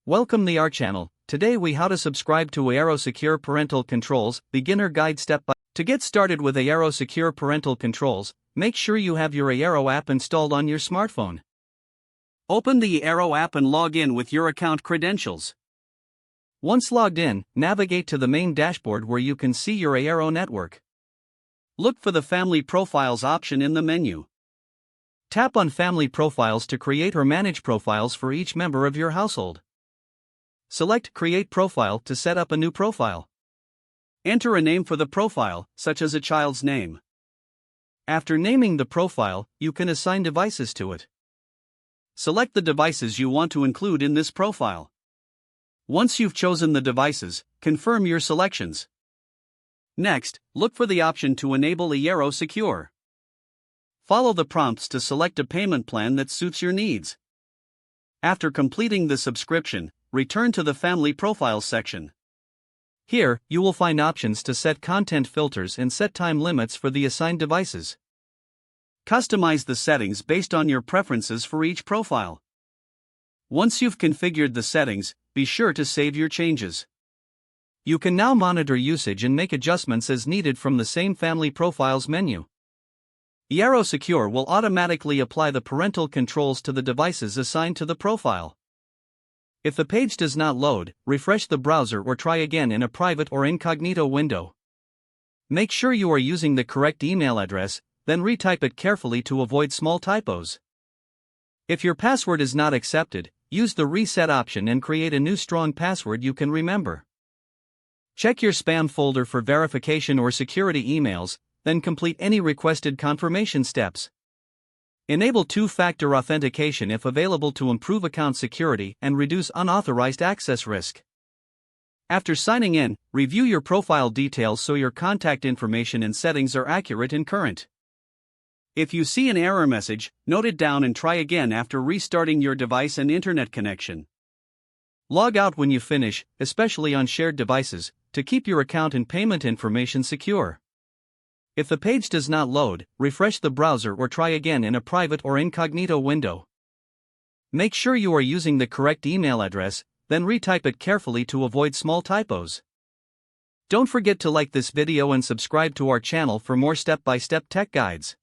Welcome to our channel. Today we how to subscribe to Eero Secure Parental Controls, beginner guide step by. To get started with Eero Secure Parental Controls, make sure you have your Eero app installed on your smartphone. Open the Eero app and log in with your account credentials. Once logged in, navigate to the main dashboard where you can see your Eero network. Look for the Family Profiles option in the menu. Tap on Family Profiles to create or manage profiles for each member of your household. Select Create Profile to set up a new profile. Enter a name for the profile, such as a child's name. After naming the profile, you can assign devices to it. Select the devices you want to include in this profile. Once you've chosen the devices, confirm your selections. Next, look for the option to enable Eero Secure. Follow the prompts to select a payment plan that suits your needs. After completing the subscription, return to the Family Profiles section. Here, you will find options to set content filters and set time limits for the assigned devices. Customize the settings based on your preferences for each profile. Once you've configured the settings, be sure to save your changes. You can now monitor usage and make adjustments as needed from the same Family Profiles menu. Eero Secure will automatically apply the parental controls to the devices assigned to the profile. If the page does not load, refresh the browser or try again in a private or incognito window. Make sure you are using the correct email address, then retype it carefully to avoid small typos. If your password is not accepted, use the reset option and create a new strong password you can remember. Check your spam folder for verification or security emails, then complete any requested confirmation steps. Enable two-factor authentication if available to improve account security and reduce unauthorized access risk. After signing in, review your profile details so your contact information and settings are accurate and current. If you see an error message, note it down and try again after restarting your device and internet connection. Log out when you finish, especially on shared devices, to keep your account and payment information secure. If the page does not load, refresh the browser or try again in a private or incognito window. Make sure you are using the correct email address, then retype it carefully to avoid small typos. Don't forget to like this video and subscribe to our channel for more step-by-step tech guides.